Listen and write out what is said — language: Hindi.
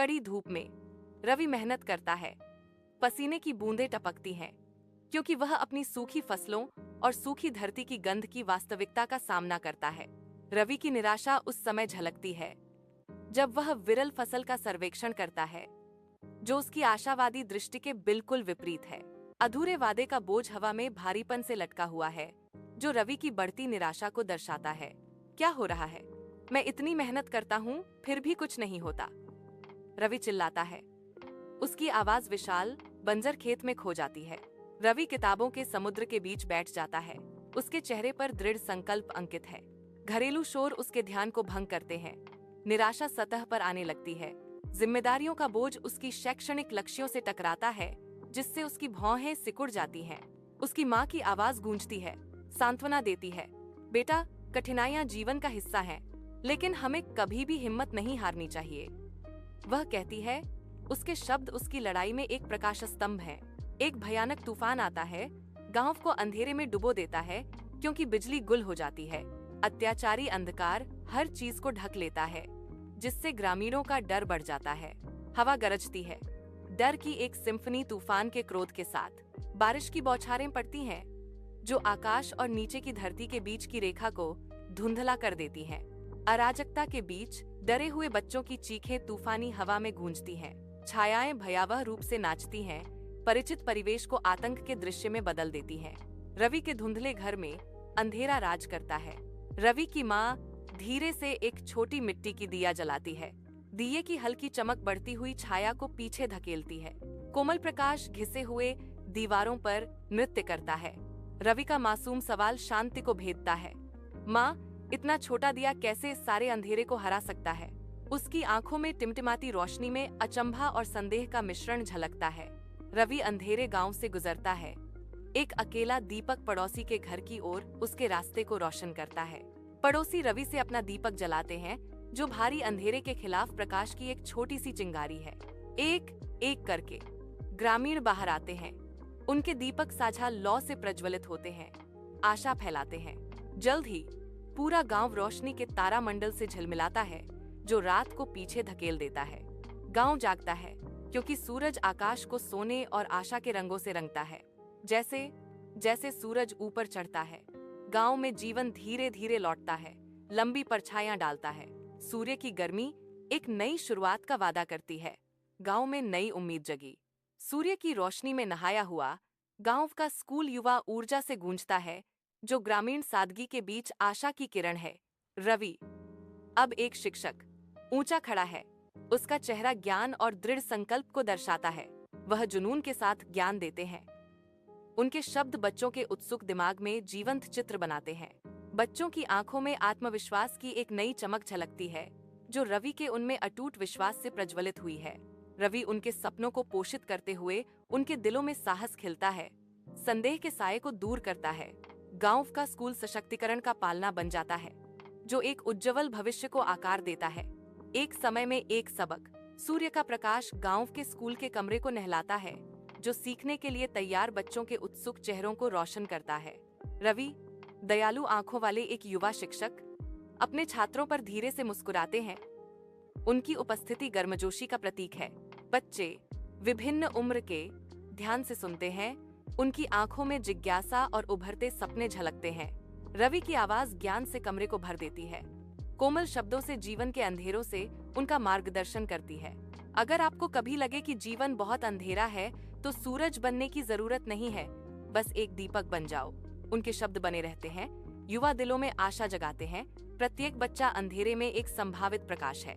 कड़ी धूप में रवि मेहनत करता है। पसीने की बूंदें टपकती हैं, क्योंकि वह अपनी सूखी फसलों और सूखी धरती की गंध की वास्तविकता का सामना करता है। रवि की निराशा उस समय झलकती है जब वह विरल फसल का सर्वेक्षण करता है, जो उसकी आशावादी दृष्टि के बिल्कुल विपरीत है। अधूरे वादे का बोझ हवा में भारीपन से लटका हुआ है, जो रवि की बढ़ती निराशा को दर्शाता है। क्या हो रहा है? मैं इतनी मेहनत करता हूँ, फिर भी कुछ नहीं होता, रवि चिल्लाता है। उसकी आवाज विशाल बंजर खेत में खो जाती है। रवि किताबों के समुद्र के बीच बैठ जाता है। उसके चेहरे पर दृढ़ संकल्प अंकित है। घरेलू शोर उसके ध्यान को भंग करते हैं। निराशा सतह पर आने लगती है। जिम्मेदारियों का बोझ उसकी शैक्षणिक लक्ष्यों से टकराता है, जिससे उसकी भौहें सिकुड़ जाती हैं। उसकी माँ की आवाज गूंजती है, सांत्वना देती है। बेटा, कठिनाइयां जीवन का हिस्सा हैं, लेकिन हमें कभी भी हिम्मत नहीं हारनी चाहिए, वह कहती है। उसके शब्द उसकी लड़ाई में एक प्रकाश स्तंभ है। एक भयानक तूफान आता है, गांव को अंधेरे में डुबो देता है, क्योंकि बिजली गुल हो जाती है। अत्याचारी अंधकार हर चीज को ढक लेता है, जिससे ग्रामीणों का डर बढ़ जाता है। हवा गरजती है, डर की एक सिम्फनी तूफान के क्रोध के साथ। बारिश की बौछारें पड़ती हैं, जो आकाश और नीचे की धरती के बीच की रेखा को धुंधला कर देती हैं। अराजकता के बीच डरे हुए बच्चों की चीखें तूफानी हवा में गूंजती हैं। छायाएं भयावह रूप से नाचती हैं, परिचित परिवेश को आतंक के दृश्य में बदल देती हैं। रवि के धुंधले घर में अंधेरा राज करता है। रवि की माँ धीरे से एक छोटी मिट्टी की दिया जलाती है। दिए की हल्की चमक बढ़ती हुई छाया को पीछे धकेलती है। कोमल प्रकाश घिसे हुए दीवारों पर नृत्य करता है। रवि का मासूम सवाल शांति को भेदता है। माँ, इतना छोटा दिया कैसे इस सारे अंधेरे को हरा सकता है? उसकी आंखों में टिमटिमाती रोशनी में अचंभा और संदेह का मिश्रण झलकता है। रवि अंधेरे गांव से गुजरता है। एक अकेला दीपक पड़ोसी के घर की ओर उसके रास्ते को रोशन करता है। पड़ोसी रवि से अपना दीपक जलाते हैं, जो भारी अंधेरे के खिलाफ प्रकाश की एक छोटी सी चिंगारी है। एक एक करके ग्रामीण बाहर आते हैं। उनके दीपक साझा लौ से प्रज्वलित होते हैं, आशा फैलाते हैं। जल्द ही पूरा गांव रोशनी के तारामंडल से झिलमिलाता है, जो रात को पीछे धकेल देता है। गांव जागता है, क्योंकि सूरज आकाश को सोने और आशा के रंगों से रंगता है। जैसे जैसे सूरज ऊपर चढ़ता है, गांव में जीवन धीरे धीरे लौटता है, लंबी परछाइयां डालता है। सूर्य की गर्मी एक नई शुरुआत का वादा करती है। गांव में नई उम्मीद जगी। सूर्य की रोशनी में नहाया हुआ गांव का स्कूल युवा ऊर्जा से गूंजता है, जो ग्रामीण सादगी के बीच आशा की किरण है। रवि अब एक शिक्षक ऊंचा खड़ा है। उसका चेहरा ज्ञान और दृढ़ संकल्प को दर्शाता है। वह जुनून के साथ ज्ञान देते हैं। उनके शब्द बच्चों के उत्सुक दिमाग में जीवंत चित्र बनाते हैं। बच्चों की आंखों में आत्मविश्वास की एक नई चमक झलकती है, जो रवि के उनमें अटूट विश्वास से प्रज्वलित हुई है। रवि उनके सपनों को पोषित करते हुए उनके दिलों में साहस खिलता है, संदेह के साये को दूर करता है। गांव का स्कूल सशक्तिकरण का पालना बन जाता है, जो एक उज्जवल भविष्य को आकार देता है। एक समय में एक सबक। सूर्य का प्रकाश गांव के स्कूल के कमरे को नहलाता है, जो सीखने के लिए तैयार बच्चों के उत्सुक चेहरों को रोशन करता है। रवि, दयालु आंखों वाले एक युवा शिक्षक, अपने छात्रों पर धीरे से मुस्कुराते हैं। उनकी उपस्थिति गर्मजोशी का प्रतीक है। बच्चे विभिन्न उम्र के ध्यान से सुनते हैं। उनकी आंखों में जिज्ञासा और उभरते सपने झलकते हैं। रवि की आवाज ज्ञान से कमरे को भर देती है। कोमल शब्दों से जीवन के अंधेरों से उनका मार्गदर्शन करती है। अगर आपको कभी लगे कि जीवन बहुत अंधेरा है, तो सूरज बनने की जरूरत नहीं है, बस एक दीपक बन जाओ। उनके शब्द बने रहते हैं, युवा दिलों में आशा जगाते हैं। प्रत्येक बच्चा अंधेरे में एक संभावित प्रकाश है।